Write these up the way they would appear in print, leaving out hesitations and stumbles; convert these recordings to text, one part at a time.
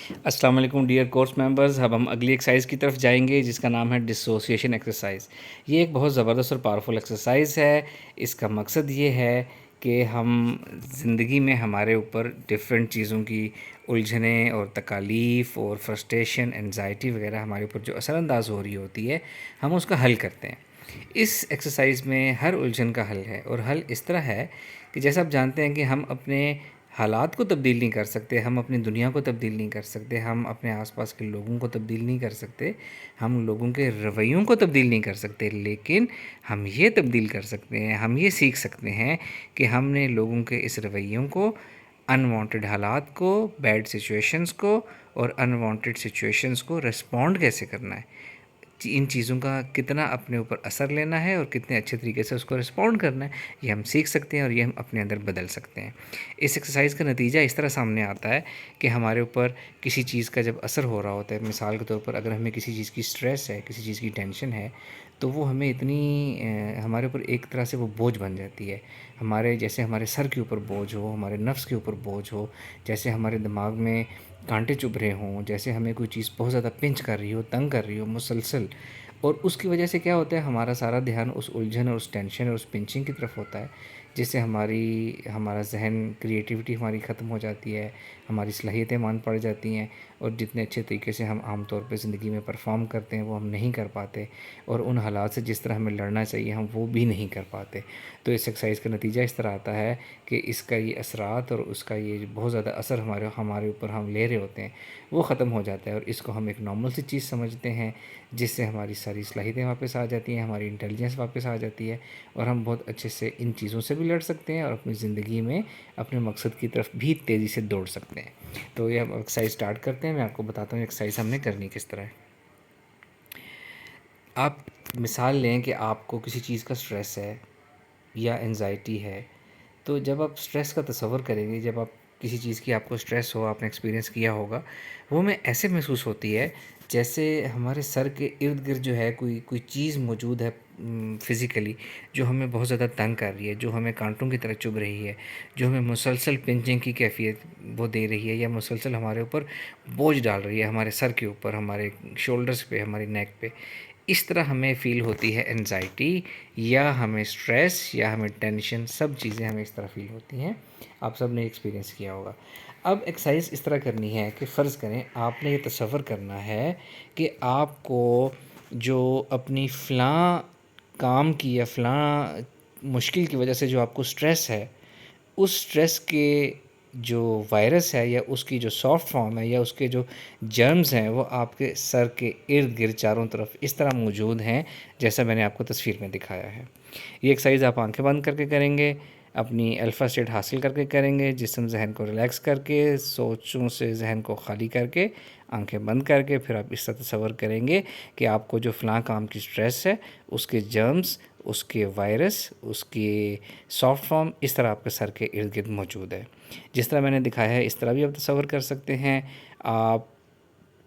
السلام علیکم dear course members. اب ہم اگلی ایکسرسائز کی طرف جائیں گے جس کا نام ہے ڈسوسیشن ایکسرسائز. یہ ایک بہت زبردست اور پاورفل ایکسرسائز ہے. اس کا مقصد یہ ہے کہ ہم زندگی میں ہمارے اوپر ڈفرینٹ چیزوں کی الجھنیں اور تکالیف اور فرسٹریشن انزائٹی وغیرہ ہمارے اوپر جو اثر انداز ہو رہی ہوتی ہے ہم اس کا حل کرتے ہیں. اس ایکسرسائز میں ہر الجھن کا حل ہے اور حل اس طرح ہے کہ جیسا آپ جانتے ہیں کہ ہم اپنے حالات کو تبدیل نہیں کر سکتے, ہم اپنی دنیا کو تبدیل نہیں کر سکتے, ہم اپنے آس پاس کے لوگوں کو تبدیل نہیں کر سکتے, ہم لوگوں کے رویوں کو تبدیل نہیں کر سکتے, لیکن ہم یہ تبدیل کر سکتے ہیں, ہم یہ سیکھ سکتے ہیں کہ ہم نے لوگوں کے اس رویوں کو, انوانٹیڈ حالات کو, بیڈ سچویشنز کو اور انوانٹیڈ سچویشنز کو رسپونڈ کیسے کرنا ہے, ان چیزوں کا کتنا اپنے اوپر اثر لینا ہے اور کتنے اچھے طریقے سے اس کو رسپونڈ کرنا ہے, یہ ہم سیکھ سکتے ہیں اور یہ ہم اپنے اندر بدل سکتے ہیں. اس ایکسرسائز کا نتیجہ اس طرح سامنے آتا ہے کہ ہمارے اوپر کسی چیز کا جب اثر ہو رہا ہوتا ہے, مثال کے طور پر اگر ہمیں کسی چیز کی سٹریس ہے, کسی چیز کی ٹینشن ہے, تو وہ ہمیں اتنی ہمارے اوپر ایک طرح سے وہ بوجھ بن جاتی ہے. جیسے ہمارے سر کے اوپر بوجھ ہو, ہمارے نفس کے اوپر بوجھ ہو, جیسے ہمارے دماغ میں کانٹے چبھ رہے ہوں, جیسے ہمیں کوئی چیز بہت زیادہ پنچ کر رہی ہو, تنگ کر رہی ہو مسلسل, اور اس کی وجہ سے کیا ہوتا ہے ہمارا سارا دھیان اس الجھن اور اس ٹینشن اور اس پنچنگ کی طرف ہوتا ہے, جس سے ہمارا ذہن کریٹیوٹی ہماری ختم ہو جاتی ہے, ہماری صلاحیتیں مان پڑ جاتی ہیں, اور جتنے اچھے طریقے سے ہم عام طور پہ زندگی میں پرفارم کرتے ہیں وہ ہم نہیں کر پاتے, اور ان حالات سے جس طرح ہمیں لڑنا چاہیے ہم وہ بھی نہیں کر پاتے. تو اس ایکسرسائز کا نتیجہ اس طرح آتا ہے کہ اس کا یہ اثرات اور اس کا یہ بہت زیادہ اثر ہمارے اوپر ہم لے رہے ہوتے ہیں وہ ختم ہو جاتا ہے, اور اس کو ہم ایک نارمل سی چیز سمجھتے ہیں, جس سے ہماری ساری صلاحیتیں واپس آ جاتی ہیں, ہماری انٹیلیجنس واپس آ جاتی ہے, اور ہم بہت اچھے سے ان چیزوں سے بھی لڑ سکتے ہیں اور اپنی زندگی میں اپنے مقصد کی طرف بھی تیزی سے دوڑ سکتے ہیں. تو یہ ہم ایکسرسائز سٹارٹ کرتے ہیں. میں آپ کو بتاتا ہوں ایکسرسائز ہم نے کرنی کس طرح ہے. آپ مثال لیں کہ آپ کو کسی چیز کا سٹریس ہے یا انزائٹی ہے, تو جب آپ سٹریس کا تصور کریں گے, جب آپ کسی چیز کی آپ کو سٹریس ہو, آپ نے ایکسپیرینس کیا ہوگا, وہ میں ایسے محسوس ہوتی ہے جیسے ہمارے سر کے ارد گرد جو ہے کوئی چیز موجود ہے فزیکلی, جو ہمیں بہت زیادہ تنگ کر رہی ہے, جو ہمیں کانٹوں کی طرح چبھ رہی ہے, جو ہمیں مسلسل پنچنگ کی کیفیت وہ دے رہی ہے, یا مسلسل ہمارے اوپر بوجھ ڈال رہی ہے, ہمارے سر کے اوپر, ہمارے شولڈرز پہ, ہماری نیک پہ. اس طرح ہمیں فیل ہوتی ہے انزائٹی, یا ہمیں سٹریس, یا ہمیں ٹینشن, سب چیزیں ہمیں اس طرح فیل ہوتی ہیں. آپ سب نے ایکسپیرینس کیا ہوگا. اب ایکسرسائز اس طرح کرنی ہے کہ فرض کریں آپ نے یہ تصور کرنا ہے کہ آپ کو جو اپنی فلاں کام کی یا فلاں مشکل کی وجہ سے جو آپ کو سٹریس ہے, اس سٹریس کے جو وائرس ہے یا اس کی جو سافٹ فارم ہے یا اس کے جو جرمز ہیں وہ آپ کے سر کے ارد گرد چاروں طرف اس طرح موجود ہیں جیسا میں نے آپ کو تصویر میں دکھایا ہے. یہ ایکسرسائز آپ آنکھیں بند کر کے کریں گے, اپنی الفا اسٹیٹ حاصل کر کے کریں گے, جسم ذہن کو ریلیکس کر کے, سوچوں سے ذہن کو خالی کر کے, آنکھیں بند کر کے, پھر آپ اس طرح تصور کریں گے کہ آپ کو جو فلاں کام کی سٹریس ہے اس کے جرمز, اس کے وائرس, اس کی سافٹ فارم اس طرح آپ کے سر کے ارد گرد موجود ہے. جس طرح میں نے دکھایا ہے اس طرح بھی آپ تصور کر سکتے ہیں. آپ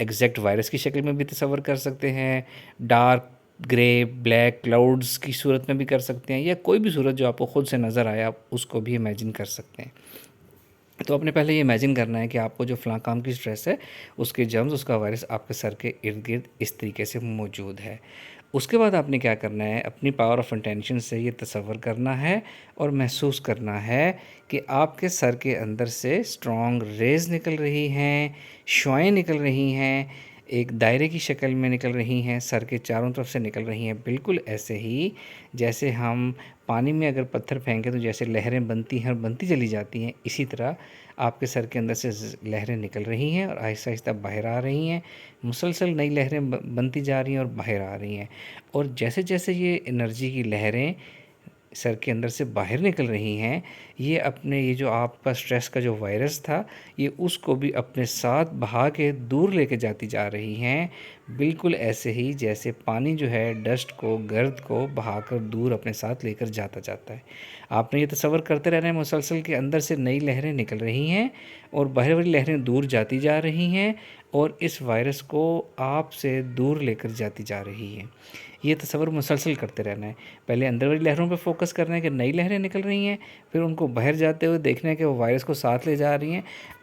ایگزیکٹ وائرس کی شکل میں بھی تصور کر سکتے ہیں, ڈارک گرے بلیک کلاؤڈز کی صورت میں بھی کر سکتے ہیں, یا کوئی بھی صورت جو آپ کو خود سے نظر آئے آپ اس کو بھی امیجن کر سکتے ہیں. تو آپ نے پہلے یہ امیجن کرنا ہے کہ آپ کو جو فلاں کام کی سٹریس ہے اس کے جرمز, اس کا وائرس آپ کے سر کے ارد گرد اس طریقے سے موجود ہے. اس کے بعد آپ نے کیا کرنا ہے, اپنی پاور آف انٹینشن سے یہ تصور کرنا ہے اور محسوس کرنا ہے کہ آپ کے سر کے اندر سے اسٹرانگ ریز نکل رہی ہیں, شعائیں نکل رہی ہیں, ایک دائرے کی شکل میں نکل رہی ہیں, سر کے چاروں طرف سے نکل رہی ہیں, بالکل ایسے ہی جیسے ہم پانی میں اگر پتھر پھینکیں تو جیسے لہریں بنتی ہیں اور بنتی چلی جاتی ہیں, اسی طرح آپ کے سر کے اندر سے لہریں نکل رہی ہیں اور آہستہ آہستہ باہر آ رہی ہیں, مسلسل نئی لہریں بنتی جا رہی ہیں اور باہر آ رہی ہیں. اور جیسے جیسے یہ انرجی کی لہریں سر کے اندر سے باہر نکل رہی ہیں, یہ جو آپ کا سٹریس کا جو وائرس تھا یہ اس کو بھی اپنے ساتھ بہا کے دور لے کے جاتی جا رہی ہیں, بالکل ایسے ہی جیسے پانی جو ہے ڈسٹ کو, گرد کو بہا کر دور اپنے ساتھ لے کر جاتا ہے. آپ نے یہ تصور کرتے رہنا ہے مسلسل کے اندر سے نئی لہریں نکل رہی ہیں اور باہر والی لہریں دور جاتی جا رہی ہیں اور اس وائرس کو آپ سے دور لے کر جاتی جا رہی ہیں. یہ تصور مسلسل کرتے رہنا ہے. پہلے اندر والی لہروں پہ فوکس کرنا ہے کہ نئی لہریں نکل رہی ہیں, پھر ان کو باہر جاتے ہوئے دیکھنا ہے کہ وہ وائرس کو ساتھ لے جا رہی ہیں.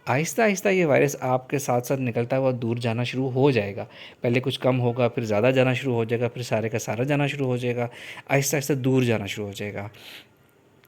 آہستہ آہستہ یہ وائرس آپ کے ساتھ ساتھ نکلتا ہوا دور جانا شروع ہو جائے گا. پہلے کچھ کم ہوگا، پھر زیادہ جانا شروع ہو جائے گا، پھر سارے کا سارا جانا شروع ہو جائے گا، آہستہ آہستہ دور جانا شروع ہو جائے گا.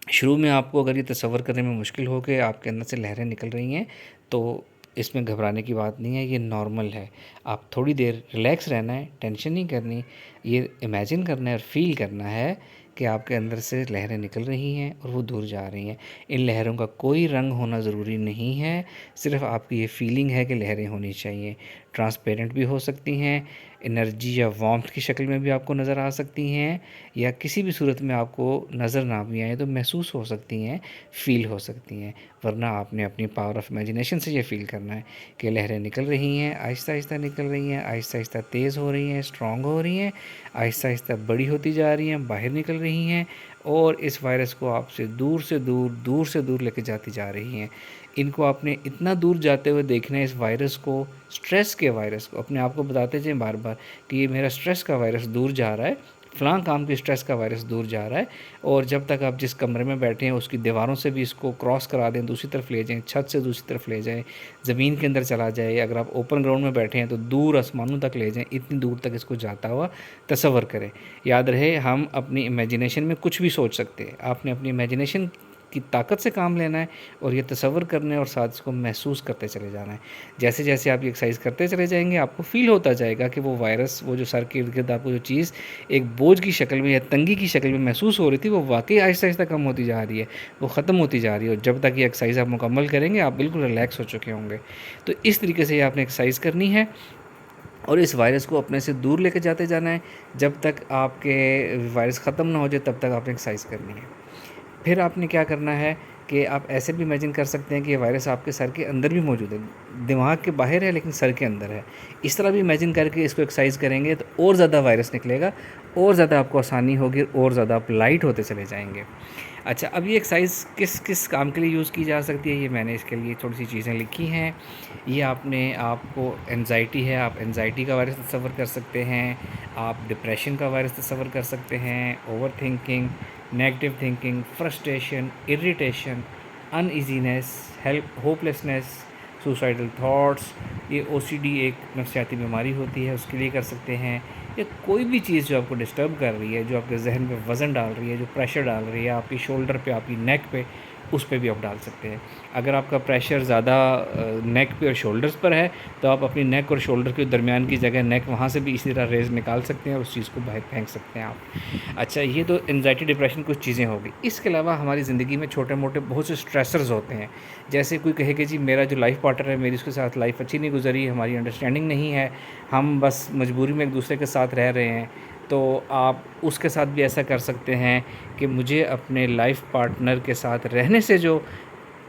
شروع میں آپ کو اگر یہ تصور کرنے میں مشکل ہو کہ آپ کے اندر سے لہریں نکل رہی ہیں تو اس میں گھبرانے کی بات نہیں ہے، یہ نارمل ہے. آپ تھوڑی دیر ریلیکس رہنا ہے، ٹینشن نہیں کرنی، یہ امیجن کرنا ہے اور فیل کرنا ہے کہ آپ کے اندر سے لہریں نکل رہی ہیں اور وہ دور جا رہی ہیں. ان لہروں کا کوئی رنگ ہونا ضروری نہیں ہے، صرف آپ کی یہ فیلنگ ہے کہ لہریں ہونی چاہیے. ٹرانسپیرنٹ بھی ہو سکتی ہیں، انرجی یا وارمتھ کی شکل میں بھی آپ کو نظر آ سکتی ہیں، یا کسی بھی صورت میں آپ کو نظر نہ بھی آئیں تو محسوس ہو سکتی ہیں، فیل ہو سکتی ہیں. ورنہ آپ نے اپنی پاور آف امیجنیشن سے یہ فیل کرنا ہے کہ لہریں نکل رہی ہیں، آہستہ آہستہ نکل رہی ہیں، آہستہ آہستہ تیز ہو رہی ہیں، اسٹرانگ ہو رہی ہیں، آہستہ آہستہ بڑی ہوتی جا رہی ہیں، باہر نکل رہی ہیں، اور اس وائرس کو آپ سے دور سے دور، دور سے دور لے کے جاتی جا رہی ہیں. ان کو آپ نے اتنا دور جاتے ہوئے دیکھنا ہے، اس وائرس کو، سٹریس کے وائرس کو. اپنے آپ کو بتاتے جائیں بار بار کہ یہ میرا سٹریس کا وائرس دور جا رہا ہے، فلاں کام کی سٹریس کا وائرس دور جا رہا ہے. اور جب تک آپ جس کمرے میں بیٹھے ہیں اس کی دیواروں سے بھی اس کو کراس کرا دیں، دوسری طرف لے جائیں، چھت سے دوسری طرف لے جائیں، زمین کے اندر چلا جائے. اگر آپ اوپن گراؤنڈ میں بیٹھے ہیں تو دور آسمانوں تک لے جائیں، اتنی دور تک اس کو جاتا ہوا تصور کریں. یاد رہے، ہم اپنی امیجنیشن میں کچھ بھی سوچ سکتے ہیں. آپ نے اپنی امیجنیشن کی طاقت سے کام لینا ہے اور یہ تصور کرنا ہے اور ساتھ اس کو محسوس کرتے چلے جانا ہے. جیسے جیسے آپ یہ ایکسرسائز کرتے چلے جائیں گے آپ کو فیل ہوتا جائے گا کہ وہ وائرس، وہ جو سر کے ارد گرد آپ کو جو چیز ایک بوجھ کی شکل میں یا تنگی کی شکل میں محسوس ہو رہی تھی، وہ واقعی آہستہ آہستہ کم ہوتی جا رہی ہے، وہ ختم ہوتی جا رہی ہے. اور جب تک یہ ایکسرسائز آپ مکمل کریں گے آپ بالکل ریلیکس ہو چکے ہوں گے. تو اس طریقے سے یہ آپ نے ایکسرسائز کرنی ہے اور اس وائرس کو اپنے سے دور لے کے جاتے جانا ہے. جب تک آپ کے وائرس ختم نہ ہو جائے تب تک آپ نے ایکسرسائز کرنی ہے. پھر آپ نے کیا کرنا ہے کہ آپ ایسے بھی امیجن کر سکتے ہیں کہ یہ وائرس آپ کے سر کے اندر بھی موجود ہے، دماغ کے باہر ہے لیکن سر کے اندر ہے. اس طرح بھی امیجن کر کے اس کو ایکسرسائز کریں گے تو اور زیادہ وائرس نکلے گا، اور زیادہ آپ کو آسانی ہوگی، اور زیادہ آپ لائٹ ہوتے چلے جائیں گے. اچھا، اب یہ ایکسرسائز کس کس کام کے لیے یوز کی جا سکتی ہے، یہ میں نے اس کے لیے تھوڑی سی چیزیں لکھی ہیں. یہ آپ کو انزائٹی ہے، آپ انزائٹی کا وائرس تصور کر سکتے ہیں، آپ ڈپریشن کا وائرس تصور کر سکتے ہیں، over thinking, negative thinking, frustration, irritation, uneasiness, hopelessness, suicidal thoughts. یہ او سی ڈی ایک نفسیاتی بیماری ہوتی ہے، اس کے لیے کر سکتے ہیں. یا کوئی بھی چیز جو آپ کو ڈسٹرب کر رہی ہے، جو آپ کے ذہن پہ وزن ڈال رہی ہے، جو پریشر ڈال رہی ہے آپ کی شولڈر پہ، آپ کی نیک پہ، اس پہ بھی آپ ڈال سکتے ہیں. اگر آپ کا پریشر زیادہ نیک پہ اور شولڈرز پر ہے تو آپ اپنی نیک اور شولڈر کے درمیان کی جگہ نیک، وہاں سے بھی اسی طرح ریز نکال سکتے ہیں اور اس چیز کو باہر پھینک سکتے ہیں آپ. اچھا، یہ تو انزائٹی ڈپریشن کچھ چیزیں ہوگی. اس کے علاوہ ہماری زندگی میں چھوٹے موٹے بہت سے اسٹریسرز ہوتے ہیں. جیسے کوئی کہے کہ جی میرا جو لائف پارٹنر ہے، میری اس کے ساتھ لائف اچھی نہیں گزری، ہماری انڈرسٹینڈنگ نہیں ہے، ہم بس مجبوری میں ایک دوسرے کے ساتھ رہ رہے ہیں. تو آپ اس کے ساتھ بھی ایسا کر سکتے ہیں کہ مجھے اپنے لائف پارٹنر کے ساتھ رہنے سے جو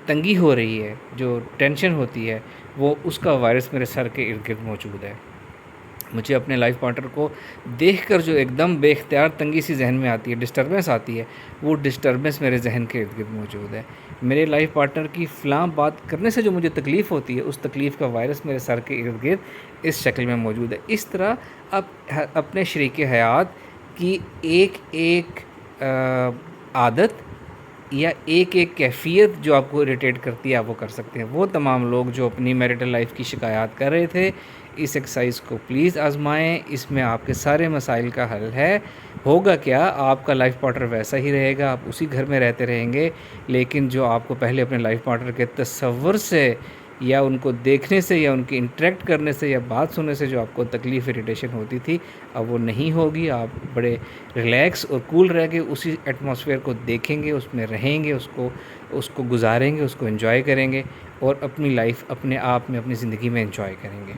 تنگی ہو رہی ہے، جو ٹینشن ہوتی ہے، وہ اس کا وائرس میرے سر کے ارد گرد موجود ہے. مجھے اپنے لائف پارٹنر کو دیکھ کر جو ایک دم بے اختیار تنگی سی ذہن میں آتی ہے، ڈسٹربنس آتی ہے، وہ ڈسٹربنس میرے ذہن کے ارد گرد موجود ہے. میرے لائف پارٹنر کی فلاں بات کرنے سے جو مجھے تکلیف ہوتی ہے، اس تکلیف کا وائرس میرے سر کے ارد گرد اس شکل میں موجود ہے. اس طرح آپ اپنے شریک حیات کی ایک ایک عادت یا ایک ایک کیفیت جو آپ کو اریٹیٹ کرتی ہے آپ وہ کر سکتے ہیں. وہ تمام لوگ جو اپنی میریٹل لائف کی شکایات کر رہے تھے، اس ایکسرسائز کو پلیز آزمائیں. اس میں آپ کے سارے مسائل کا حل ہے. ہوگا کیا، آپ کا لائف پارٹنر ویسا ہی رہے گا، آپ اسی گھر میں رہتے رہیں گے، لیکن جو آپ کو پہلے اپنے لائف پارٹنر کے تصور سے یا ان کو دیکھنے سے یا ان کی انٹریکٹ کرنے سے یا بات سننے سے جو آپ کو تکلیف اریٹیشن ہوتی تھی، اب وہ نہیں ہوگی. آپ بڑے ریلیکس اور کول رہ کے اسی ایٹماسفیئر کو دیکھیں گے، اس میں رہیں گے، اس کو گزاریں گے، اس کو انجوائے کریں گے اور اپنی لائف اپنے آپ میں، اپنی زندگی میں انجوائے کریں گے.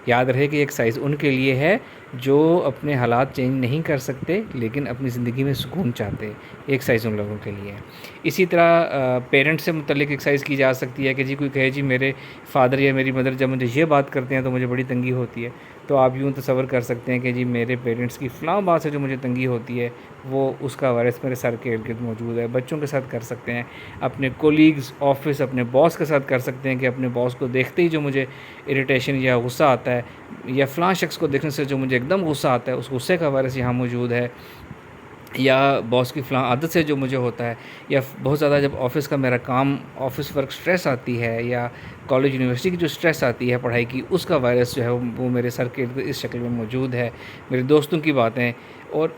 یاد رہے کہ ایک ایکسرسائز ان کے لیے ہے جو اپنے حالات چینج نہیں کر سکتے لیکن اپنی زندگی میں سکون چاہتے ہیں. ایکسرسائز ان لوگوں کے لیے ہے. اسی طرح پیرنٹ سے متعلق ایکسرسائز کی جا سکتی ہے کہ جی کوئی کہے جی میرے فادر یا میری مدر جب مجھے یہ بات کرتے ہیں تو مجھے بڑی تنگی ہوتی ہے، تو آپ یوں تصور کر سکتے ہیں کہ جی میرے پیرنٹس کی فلاں بات سے جو مجھے تنگی ہوتی ہے، وہ اس کا وائرس میرے سر کے ارد گرد موجود ہے. بچوں کے ساتھ کر سکتے ہیں، اپنے کولیگز آفس، اپنے باس کے ساتھ کر سکتے ہیں کہ اپنے باس کو دیکھتے ہی جو مجھے اریٹیشن یا غصہ آتا ہے، یا فلاں شخص کو دیکھنے سے جو مجھے ایک دم غصہ آتا ہے، اس غصے کا وائرس یہاں موجود ہے. یا باس کی فلاں عادت سے جو مجھے ہوتا ہے، یا بہت زیادہ جب آفس کا میرا کام، آفس ورک اسٹریس آتی ہے، یا کالج یونیورسٹی کی جو اسٹریس آتی ہے پڑھائی کی، اس کا وائرس جو ہے وہ میرے سر کے ارد اس شکل میں موجود ہے، میرے دوستوں کی باتیں، اور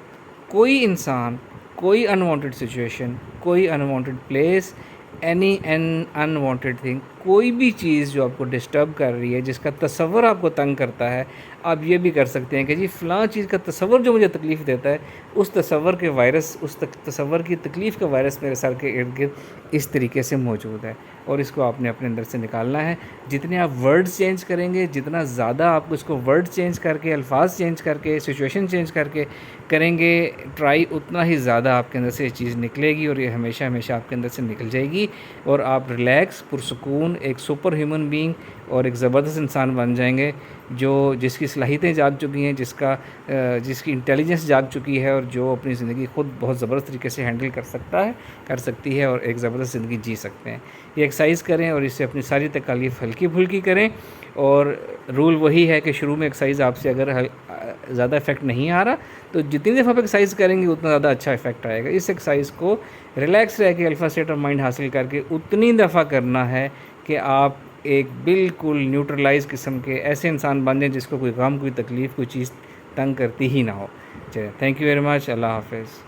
کوئی انسان، کوئی انوانٹیڈ سچویشن، کوئی unwanted place, any unwanted thing, کوئی بھی چیز جو آپ کو ڈسٹرب کر رہی ہے، جس کا تصور آپ کو تنگ کرتا ہے، آپ یہ بھی کر سکتے ہیں کہ جی فلاں چیز کا تصور جو مجھے تکلیف دیتا ہے، اس تصور کے وائرس، اس تصور کی تکلیف کا وائرس میرے سر کے ارد گرد اس طریقے سے موجود ہے، اور اس کو آپ نے اپنے اندر سے نکالنا ہے۔ جتنے آپ ورڈز چینج کریں گے، جتنا زیادہ آپ اس کو ورڈ چینج کر کے، الفاظ چینج کر کے، سچویشن چینج کر کے کریں گے ٹرائی، اتنا ہی زیادہ آپ کے اندر سے یہ چیز نکلے گی، اور یہ ہمیشہ ہمیشہ آپ کے اندر سے نکل جائے گی، اور آپ ریلیکس، پرسکون، ایک سپر ہیومن بینگ اور ایک زبردست انسان بن جائیں گے، جس کی صلاحیتیں جاگ چکی ہیں، جس کی انٹیلیجنس جاگ چکی ہے، اور جو اپنی زندگی خود بہت زبردست طریقے سے ہینڈل کر سکتی ہے، اور ایک زبردست زندگی جی سکتے ہیں۔ یہ ایکسرسائز کریں اور اس سے اپنی ساری تکالیف ہلکی پھلکی کریں، اور رول وہی ہے کہ شروع میں ایکسرسائز آپ سے اگر زیادہ افیکٹ نہیں آ رہا، تو جتنی دفعہ آپ ایکسرسائز کریں گے اتنا زیادہ اچھا افیکٹ آئے گا۔ اس ایکسرسائز کو ریلیکس رہ کے، الفا اسٹیٹ آف مائنڈ حاصل کر کے اتنی دفعہ کرنا ہے کہ آپ ایک بالکل نیوٹرلائز قسم کے ایسے انسان بن جائیں جس کو کوئی غم، کوئی تکلیف، کوئی چیز تنگ کرتی ہی نہ ہو۔ چلیں، تھینک یو ویری مچ، اللہ حافظ۔